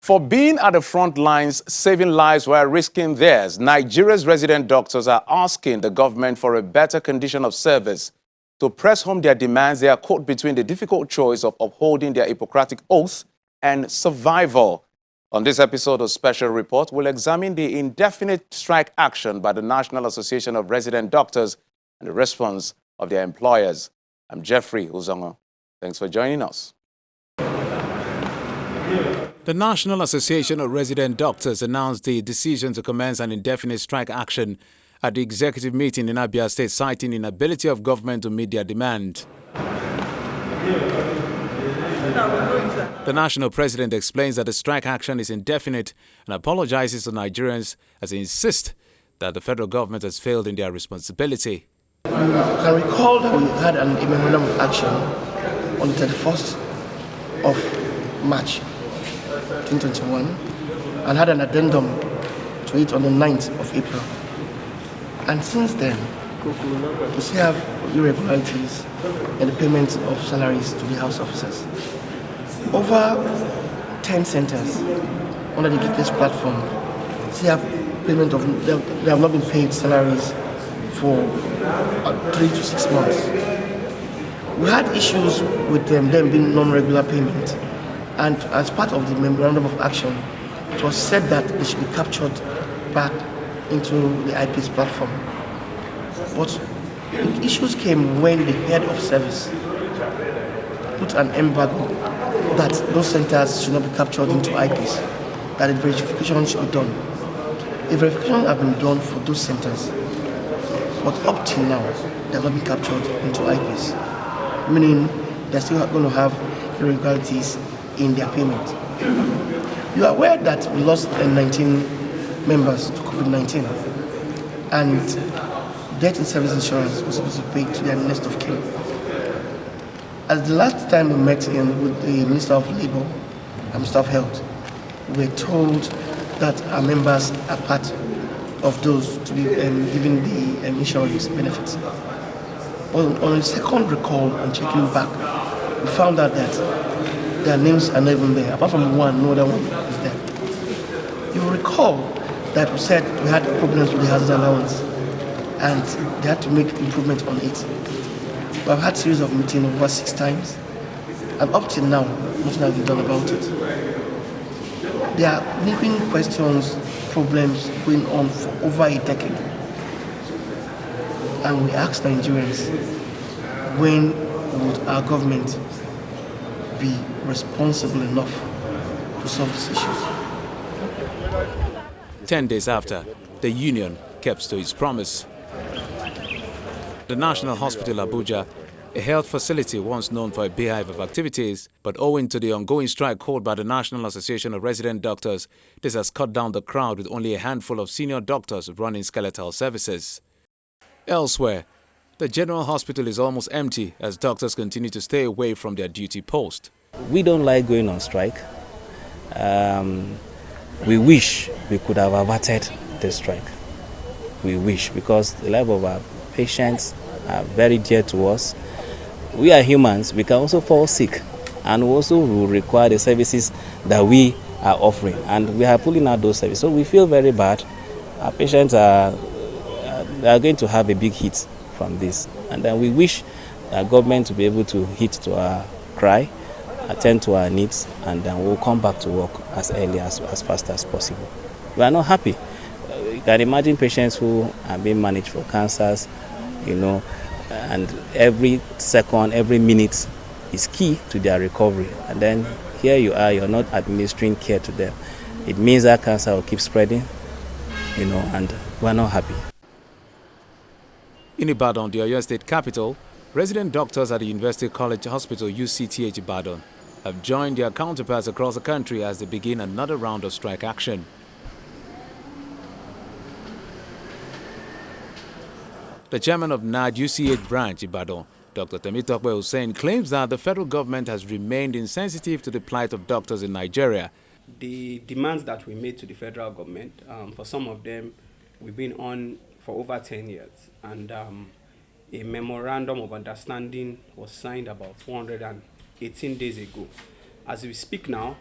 For being at the front lines, saving lives while risking theirs, Nigeria's resident doctors are asking the government for a better condition of service. To press home their demands, they are caught between the difficult choice of upholding their Hippocratic oath and survival. On this episode of Special Report, we'll examine the indefinite strike action by the National Association of Resident Doctors and the response of their employers. I'm Jeffrey Uzongo. Thanks for joining us. The National Association of Resident Doctors announced the decision to commence an indefinite strike action at the executive meeting in Abia State, citing inability of government to meet their demand. The national president explains that the strike action is indefinite and apologizes to Nigerians as they insist that the federal government has failed in their responsibility. I recall that we had a memorandum of action on the 31st of March 2021 and had an addendum to it on the 9th of April. And since then, we still have irregularities in the payment of salaries to the house officers. Over 10 centers under the Gifted platform still have payment of, they have not been paid salaries for 3 to 6 months. We had issues with them being non-regular payment, and as part of the memorandum of action, it was said that they should be captured back into the IPS platform. But the issues came when the head of service put an embargo that those centers should not be captured into IPS, that the verification should be done. The verification has been done for those centers, but up till now, they have not been captured into IPS, meaning they're still going to have irregularities in their payment. You are aware that we lost 19 members to COVID-19, and death in service insurance was supposed to be paid to their next of kin. As the last time we met with the Minister of Labour and Minister of Health, we were told that our members are part of those to be given the insurance benefits. But on a second recall and checking back, we found out that their names are not even there. Apart from one, no other one is there. You will recall that we said we had problems with the hazard allowance and they had to make improvement on it. We've had a series of meetings over 6 times, and up till now, nothing has been done about it. There are living questions, problems going on for over a decade. And we ask Nigerians, when would our government be responsible enough to solve these issues? 10 days after, the union kept to its promise. The National Hospital Abuja, a health facility once known for a beehive of activities, but owing to the ongoing strike called by the National Association of Resident Doctors, this has cut down the crowd with only a handful of senior doctors running skeletal services. Elsewhere, the General Hospital is almost empty as doctors continue to stay away from their duty post. We don't like going on strike. We wish we could have averted the strike. We wish, because the life of our patients are very dear to us. We are humans, we can also fall sick, and we also will require the services that we are offering, and we are pulling out those services. So we feel very bad. Our patients are going to have a big hit from this, and then we wish our government to be able to hit to our cry, attend to our needs, and then we'll come back to work as early as fast as possible. We are not happy. You can imagine patients who are being managed for cancers, and every second, every minute is key to their recovery. And then here you are, you're not administering care to them. It means that cancer will keep spreading, and we're not happy. In Ibadan, the Oyo State capital, resident doctors at the University College Hospital UCTH Ibadan have joined their counterparts across the country as they begin another round of strike action. The chairman of NAD UCH branch Ibadan, Dr. Temitokwe Hussein, claims that the federal government has remained insensitive to the plight of doctors in Nigeria. The demands that we made to the federal government, for some of them, we've been on for over 10 years. And a memorandum of understanding was signed about 418 days ago. As we speak now,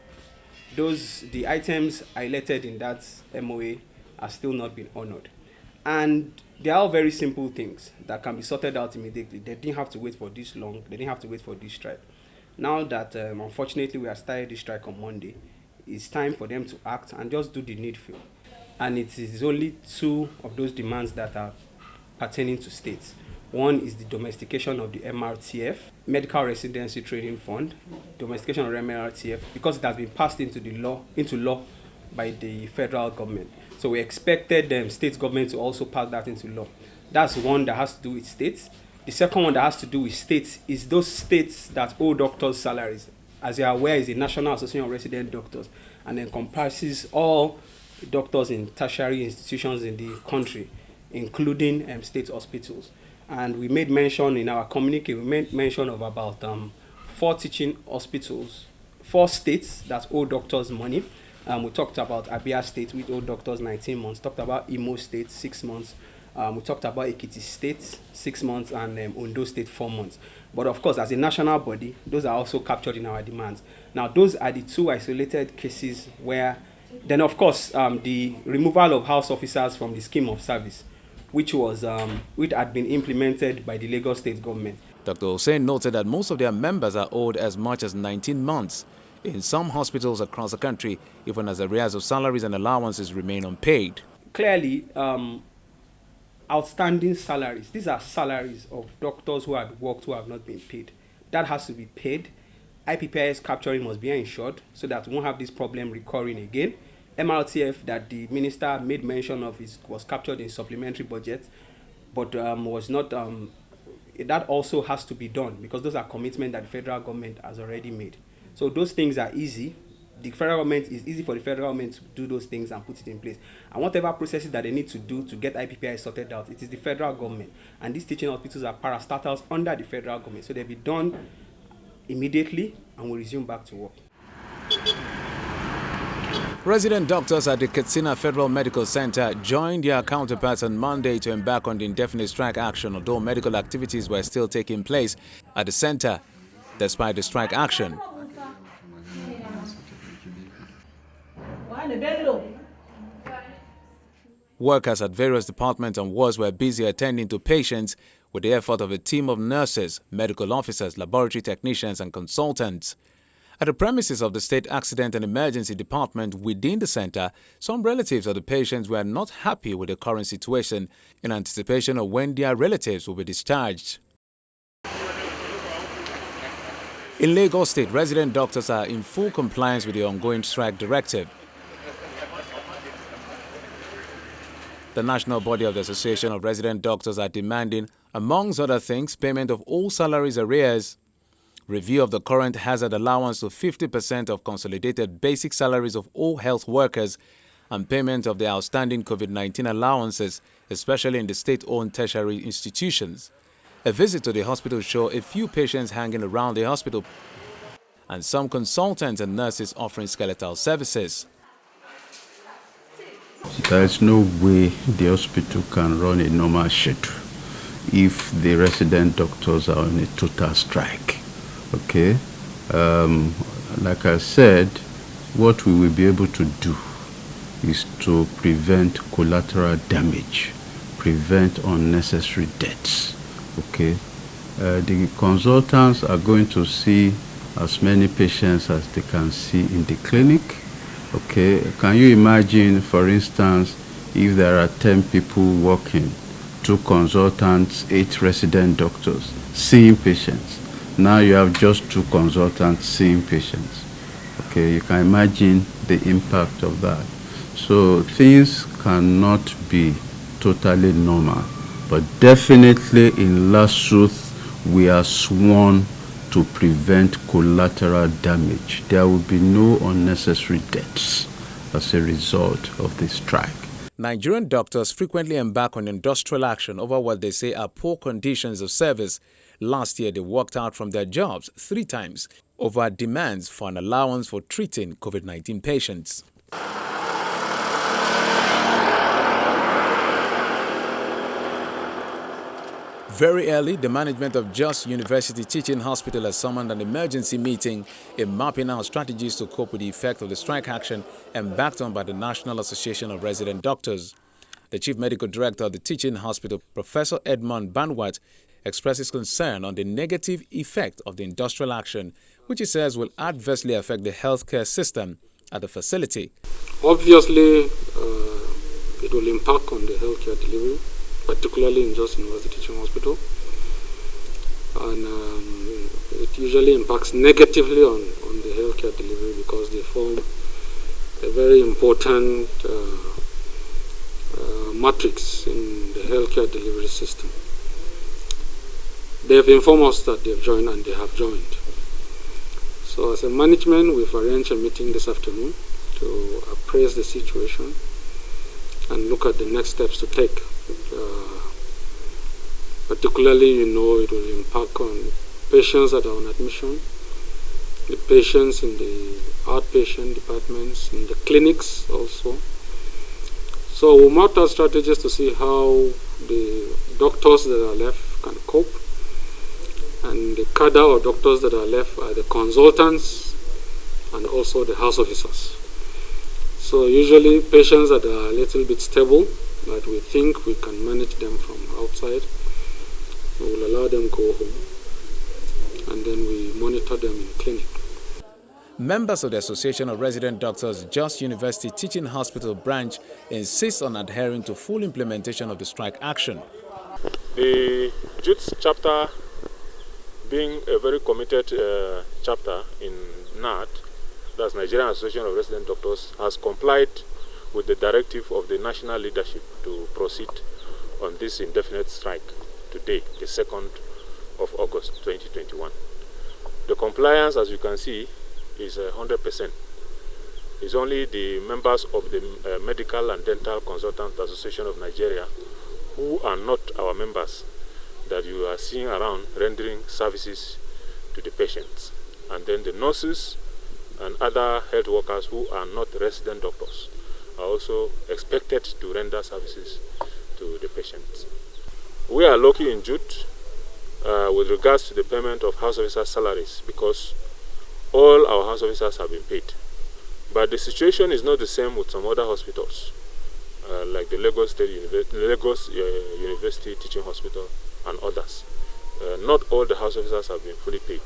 the items highlighted in that MOA are still not been honored. And they are all very simple things that can be sorted out immediately. They didn't have to wait for this long. They didn't have to wait for this strike. Now that, unfortunately, we have started this strike on Monday, it's time for them to act and just do the needful. And it is only two of those demands that are pertaining to states. One is the domestication of the MRTF, Medical Residency Training Fund, domestication of MRTF, because it has been passed into law by the federal government. So we expected state government to also pass that into law. That's one that has to do with states. The second one that has to do with states is those states that owe doctors' salaries. As you are aware, is the National Association of Resident Doctors, and encompasses all doctors in tertiary institutions in the country, including state hospitals. And we made mention in our communique, we made mention of about 4 teaching hospitals, 4 states that owe doctors money. We talked about Abia State, which owed doctors 19 months, talked about Imo State, 6 months. We talked about Ekiti State, 6 months, and Ondo State, 4 months. But of course, as a national body, those are also captured in our demands. Now, those are the 2 isolated cases where, then of course, the removal of house officers from the scheme of service, which had been implemented by the Lagos State government. Dr. Hussein noted that most of their members are owed as much as 19 months. In some hospitals across the country, even as arrears of salaries and allowances remain unpaid. Clearly, outstanding salaries, these are salaries of doctors who have worked who have not been paid. That has to be paid. IPPIS capturing must be ensured so that we won't have this problem recurring again. MRTF that the minister made mention of was captured in supplementary budget, but was not. That also has to be done because those are commitments that the federal government has already made. So those things are easy. The federal government is easy for the federal government to do those things and put it in place. And whatever processes that they need to do to get IPPI sorted out, it is the federal government. And these teaching hospitals are parastatals under the federal government. So they'll be done immediately and we'll resume back to work. Resident doctors at the Katsina Federal Medical Center joined their counterparts on Monday to embark on the indefinite strike action, although medical activities were still taking place at the center despite the strike action. Workers at various departments and wards were busy attending to patients with the effort of a team of nurses, medical officers, laboratory technicians and consultants. At the premises of the State Accident and Emergency Department within the center, some relatives of the patients were not happy with the current situation in anticipation of when their relatives will be discharged. In Lagos State, resident doctors are in full compliance with the ongoing strike directive. The national body of the Association of Resident Doctors are demanding, amongst other things, payment of all salaries arrears, review of the current hazard allowance to 50% of consolidated basic salaries of all health workers, and payment of the outstanding COVID-19 allowances, especially in the state-owned tertiary institutions. A visit to the hospital showed a few patients hanging around the hospital and some consultants and nurses offering skeletal services. There is no way the hospital can run a normal schedule if the resident doctors are on a total strike. Okay? Like I said, what we will be able to do is to prevent collateral damage, prevent unnecessary deaths. Okay? The consultants are going to see as many patients as they can see in the clinic. Okay, can you imagine, for instance, if there are 10 people working, 2 consultants, 8 resident doctors seeing patients. Now you have just 2 consultants seeing patients. Okay, you can imagine the impact of that. So things cannot be totally normal, but definitely in LASUTH we are sworn to prevent collateral damage. There will be no unnecessary deaths as a result of this strike. Nigerian doctors frequently embark on industrial action over what they say are poor conditions of service. Last year, they walked out from their jobs 3 times over demands for an allowance for treating COVID-19 patients. Very early, the management of Jos University Teaching Hospital has summoned an emergency meeting in mapping out strategies to cope with the effect of the strike action embarked on by the National Association of Resident Doctors. The Chief Medical Director of the Teaching Hospital, Professor Edmond Banwat, expresses concern on the negative effect of the industrial action, which he says will adversely affect the healthcare system at the facility. Obviously, it will impact on the healthcare delivery, particularly in Jos University Teaching Hospital, and it usually impacts negatively on the healthcare delivery because they form a very important matrix in the healthcare delivery system. They have informed us that they have joined, and they have joined. So as a management, we've arranged a meeting this afternoon to appraise the situation and look at the next steps to take. Particularly, it will impact on patients that are on admission, the patients in the outpatient departments, in the clinics also. So we'll map out strategies to see how the doctors that are left can cope, and the cadre or doctors that are left are the consultants and also the house officers. So usually patients that are a little bit stable, that we think we can manage them from outside, we will allow them go home, and then we monitor them in clinic. Members of the Association of Resident Doctors, Jos University Teaching Hospital branch, insist on adhering to full implementation of the strike action. The JUTS chapter, being a very committed chapter in NARD, that's Nigerian Association of Resident Doctors, has complied with the directive of the national leadership to proceed on this indefinite strike today, the 2nd of August 2021. The compliance, as you can see, is 100%. It's only the members of the Medical and Dental Consultants Association of Nigeria, who are not our members, that you are seeing around rendering services to the patients. And then the nurses and other health workers who are not resident doctors are also expected to render services to the patients. We are lucky in JUT with regards to the payment of house officer salaries, because all our house officers have been paid. But the situation is not the same with some other hospitals, like the Lagos University Teaching Hospital and others. Not all the house officers have been fully paid.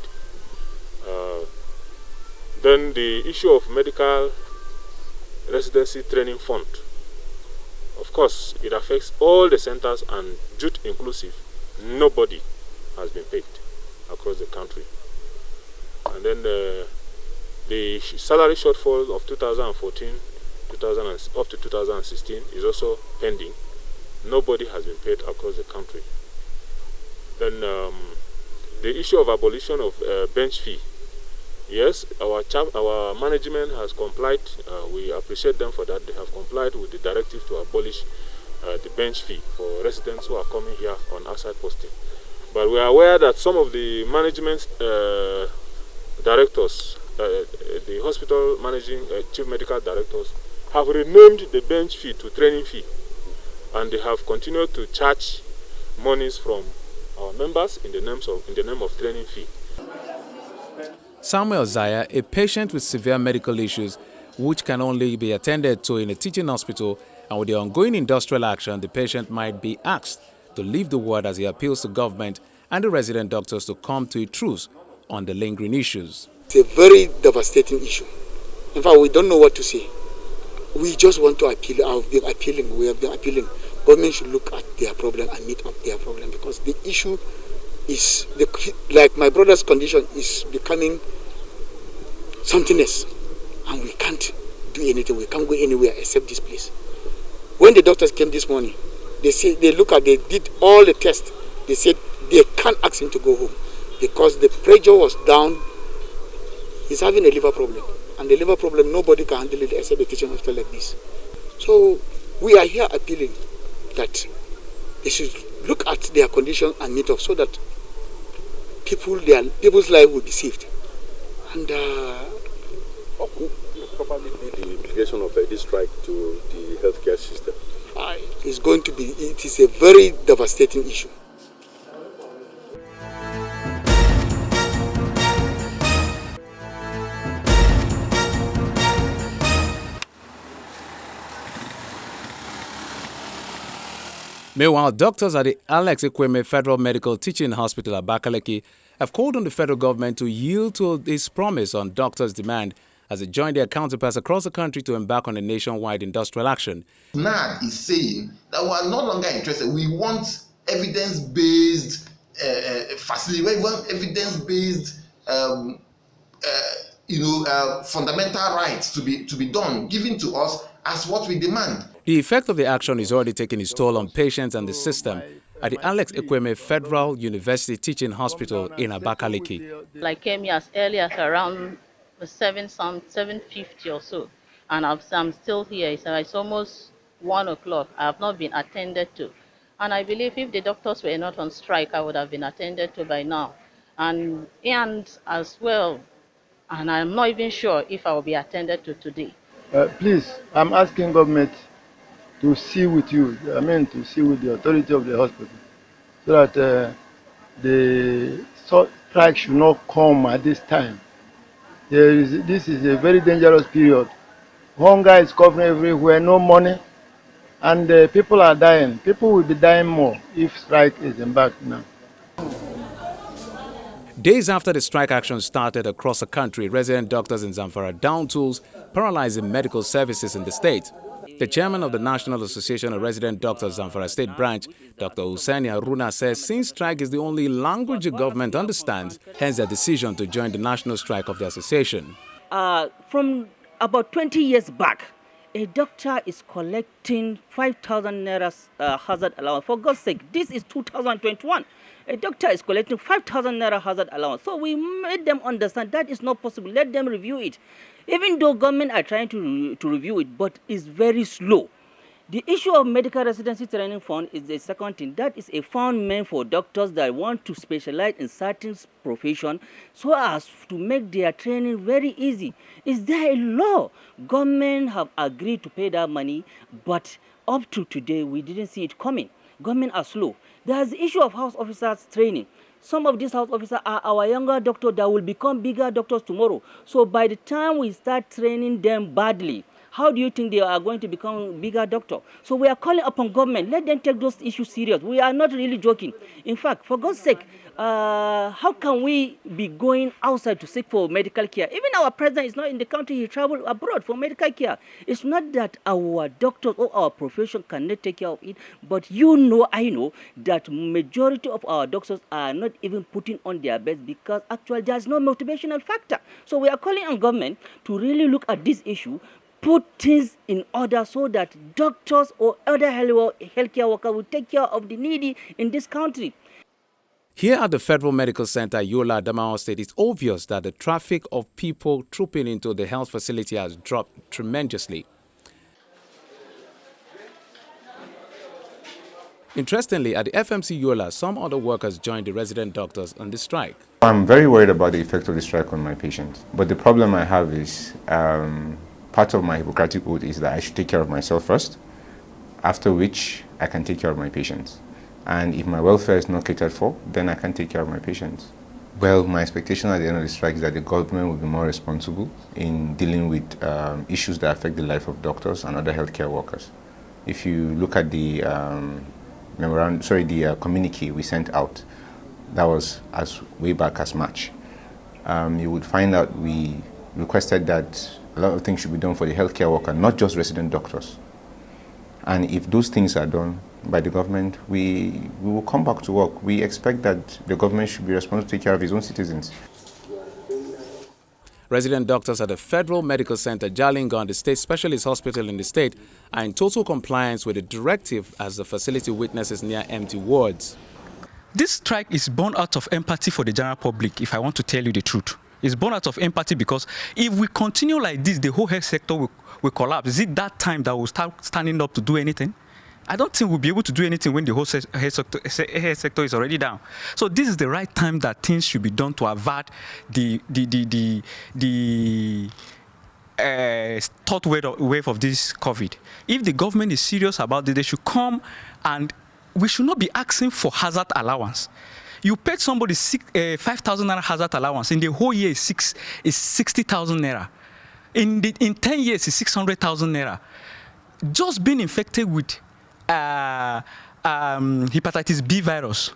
Then the issue of medical residency training fund. Of course, it affects all the centers, and JUT inclusive. Nobody has been paid across the country. And then the salary shortfall of 2014 up to 2016 is also pending. Nobody has been paid across the country. Then the issue of abolition of bench fee. Yes, our management has complied. We appreciate them for that. They have complied with the directive to abolish the bench fee for residents who are coming here on outside posting. But we are aware that some of the management directors, the hospital managing chief medical directors, have renamed the bench fee to training fee, and they have continued to charge monies from our members in the name of training fee. Samuel Zaya, a patient with severe medical issues which can only be attended to in a teaching hospital, and with the ongoing industrial action, the patient might be asked to leave the ward as he appeals to government and the resident doctors to come to a truce on the lingering issues. It's a very devastating issue. In fact, we don't know what to say. We just want to appeal. We have been appealing. Government should look at their problem and meet up their problem, because the issue is, like my brother's condition is becoming something else, and we can't do anything. We can't go anywhere except this place. When the doctors came this morning, they did all the tests. They said they can't ask him to go home because the pressure was down. He's having a liver problem, and the liver problem, nobody can handle it except a teaching hospital like this. So we are here appealing that they should look at their condition and meet up, so that people's life will be saved. And what could probably be the implication of this strike to the healthcare system? It is a very devastating issue. Meanwhile, doctors at the Alex Ekweme Federal Medical Teaching Hospital, Abakaliki, have called on the federal government to yield to its promise on doctors' demand as they join their counterparts across the country to embark on a nationwide industrial action. NAD is saying that we are no longer interested. We want evidence-based facility. We want evidence-based, fundamental rights to be done, given to us as what we demand. The effect of the action is already taking its toll on patients and the system at the Alex Ekweme Federal University Teaching Hospital in Abakaliki. I came here as early as around 7:50 or so, and I'm still here. It's almost 1 o'clock. I have not been attended to, and I believe if the doctors were not on strike, I would have been attended to by now, and as well, and I'm not even sure if I will be attended to today. Please, I'm asking government to see with you, to see with the authority of the hospital, so that the strike should not come at this time. This is a very dangerous period. Hunger is covering everywhere, no money, and people are dying. People will be dying more if strike is embarked now. Days after the strike action started across the country, resident doctors in Zamfara down tools, paralyzing medical services in the state. The chairman of the National Association of Resident Doctors Zamfara State Branch, Dr. Hussaini Haruna, says since strike is the only language the government understands, hence their decision to join the national strike of the association. From about 20 years back, a doctor is collecting 5,000 naira hazard allowance. For God's sake, this is 2021. A doctor is collecting 5,000 naira hazard allowance. So we made them understand that is not possible. Let them review it. Even though government are trying to review it, but it's very slow. The issue of medical residency training fund is the second thing. That is a fund meant for doctors that want to specialize in certain profession so as to make their training very easy. Is there a law? Government have agreed to pay that money, but up to today, we didn't see it coming. Government are slow. There's the issue of house officers training. Some of these house officers are our younger doctors that will become bigger doctors tomorrow. So by the time we start training them badly, how do you think they are going to become bigger doctor? So we are calling upon government, let them take those issues serious. We are not really joking. In fact, for God's sake, how can we be going outside to seek for medical care? Even our president is not in the country, he traveled abroad for medical care. It's not that our doctors or our profession cannot take care of it, but I know that majority of our doctors are not even putting on their best because actually there's no motivational factor. So we are calling on government to really look at this issue, put things in order so that doctors or other healthcare workers will take care of the needy in this country. Here at the Federal Medical Center, Yola, Adamawa State, it's obvious that the traffic of people trooping into the health facility has dropped tremendously. Interestingly, at the FMC Yola, some other workers joined the resident doctors on the strike. I'm very worried about the effect of the strike on my patients. But the problem I have is part of my Hippocratic oath is that I should take care of myself first, after which I can take care of my patients. And if my welfare is not catered for, then I can take care of my patients. Well, my expectation at the end of the strike is that the government will be more responsible in dealing with issues that affect the life of doctors and other healthcare workers. If you look at the communique we sent out, that was as way back as March. You would find out we requested that a lot of things should be done for the healthcare worker, not just resident doctors. And if those things are done by the government, we will come back to work. We expect that the government should be responsible to take care of its own citizens. Resident doctors at the Federal Medical Center, Jalingo, the state specialist hospital in the state, are in total compliance with the directive as the facility witnesses near empty wards. This strike is born out of empathy for the general public, if I want to tell you the truth. It's born out of empathy because if we continue like this, the whole health sector will collapse. Is it that time that we'll start standing up to do anything? I don't think we'll be able to do anything when the whole health sector is already down. So this is the right time that things should be done to avert the third wave of this COVID. If the government is serious about this, they should come, and we should not be asking for hazard allowance. You paid somebody 5,000 naira hazard allowance. In the whole year is 60,000 naira. In 10 years is 600,000 naira. Just being infected with hepatitis B virus,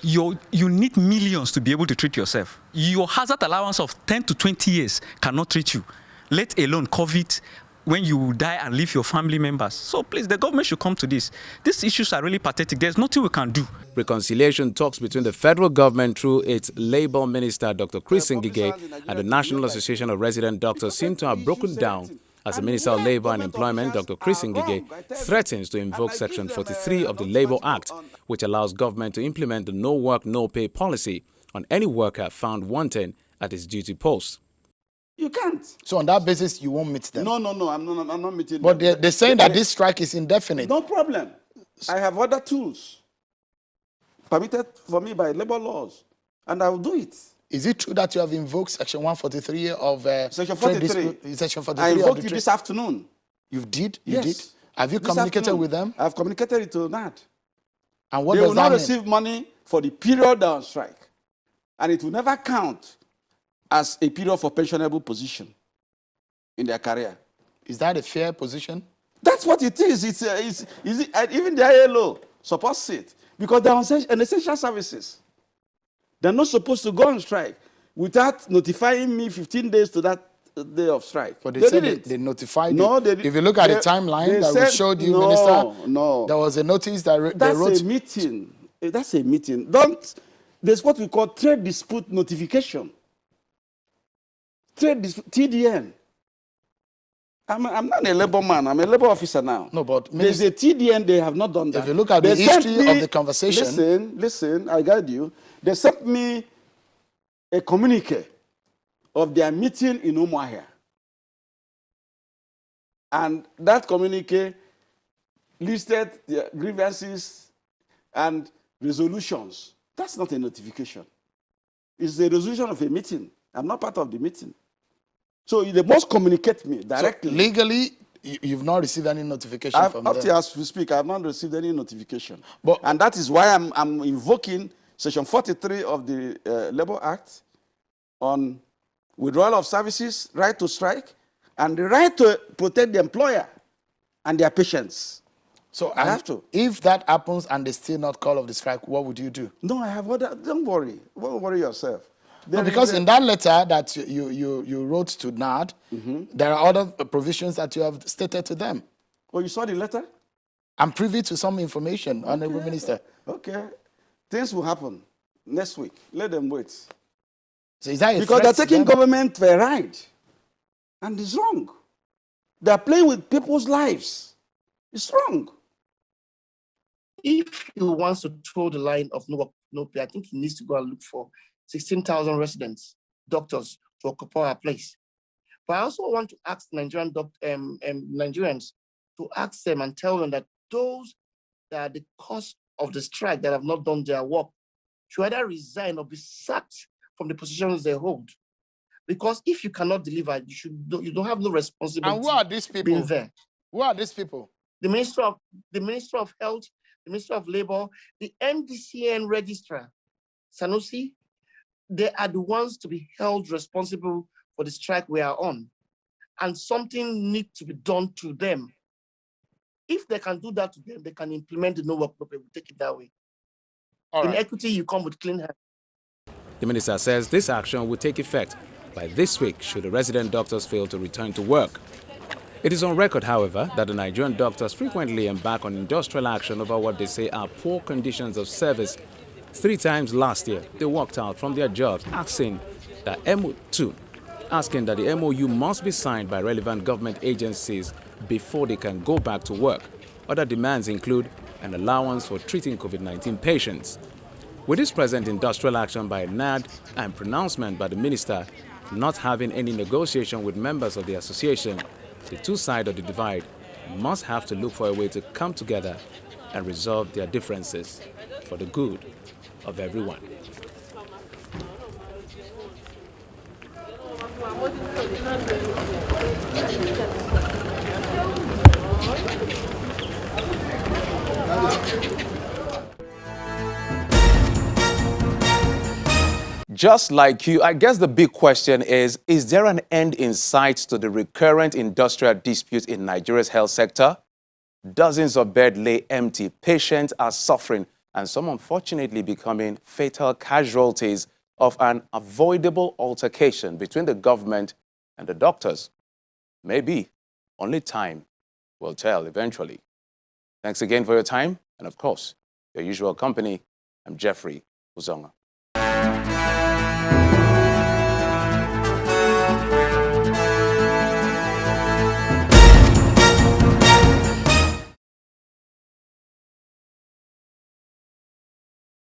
you need millions to be able to treat yourself. Your hazard allowance of 10 to 20 years cannot treat you, let alone COVID, when you die and leave your family members. So please, the government should come to this. These issues are really pathetic. There's nothing we can do. Reconciliation talks between the federal government through its Labour Minister, Dr. Chris Ngige, and the National Association of Resident Doctors seem to have broken down as the Minister of Labour and Employment, Dr. Chris Ngige, threatens to invoke Section 43 of the Labour Act, which allows government to implement the no work, no pay policy on any worker found wanting at his duty post. You can't. So on that basis, you won't meet them? No, I'm not meeting but them. But they're saying that this strike is indefinite. No problem. I have other tools permitted for me by labor laws, and I will do it. Is it true that you have invoked Section 143 of Section 43? Section 43 I invoked it this afternoon. You did? Yes. You did? Have you communicated with them? I've communicated it to NAD. And what they does will that not mean? receive money for the period they're on strike, and it will never count as a period for pensionable position in their career. Is that a fair position? That's what it is. Even the ILO supports it because they're on essential services. They're not supposed to go on strike without notifying me 15 days to that day of strike. But they said they notified no, you. If you look at the timeline that we showed you, Minister, there was a notice that they wrote. That's a meeting. That's a meeting. There's what we call trade dispute notification. TDN. I'm not a labor man. I'm a labor officer now. No, but there's a TDN. They have not done that. If you look at the history of the conversation, listen. I guide you. They sent me a communique of their meeting in Umuahia, and that communique listed their grievances and resolutions. That's not a notification. It's the resolution of a meeting. I'm not part of the meeting. So they must communicate me directly. So legally, you've not received any notification from them? Up to as we speak, I have not received any notification. And that is why I'm invoking Section 43 of the Labour Act on withdrawal of services, right to strike, and the right to protect the employer and their patients. So I have to. If that happens and they still not call off the strike, what would you do? No, I have other. Don't worry. Don't worry yourself. No, because in that letter that you wrote to NAD, there are other provisions that you have stated to them. Oh, you saw the letter? I'm privy to some information, Honorable Minister. Okay. Things will happen next week. Let them wait. So is that because they're taking government for a ride. And it's wrong. They're playing with people's lives. It's wrong. If he wants to toe the line of no pay, I think he needs to go and look for 16,000 residents, doctors, to occupy our place. But I also want to ask Nigerians to ask them and tell them that those that are the cause of the strike that have not done their work should either resign or be sacked from the positions they hold. Because if you cannot deliver, you don't have no responsibility. And who are these people? Being there. Who are these people? The Minister of Health, the Minister of Labour, the NDCN Registrar, Sanusi. They are the ones to be held responsible for the strike we are on. And something needs to be done to them. If they can do that to them, they can implement the no work no pay. We'll take it that way. In equity, you come with clean hands. The minister says this action will take effect by this week should the resident doctors fail to return to work. It is on record, however, that the Nigerian doctors frequently embark on industrial action over what they say are poor conditions of service. 3 times last year, they walked out from their jobs asking that the MOU must be signed by relevant government agencies before they can go back to work. Other demands include an allowance for treating COVID-19 patients. With this present industrial action by NAD and pronouncement by the minister not having any negotiation with members of the association, the two sides of the divide must have to look for a way to come together and resolve their differences for the good of everyone. Just like you, I guess the big question is there an end in sight to the recurrent industrial dispute in Nigeria's health sector? Dozens of beds lay empty, patients are suffering, and some unfortunately becoming fatal casualties of an avoidable altercation between the government and the doctors. Maybe only time will tell eventually. Thanks again for your time, and of course, your usual company. I'm Jeffrey Uzonga.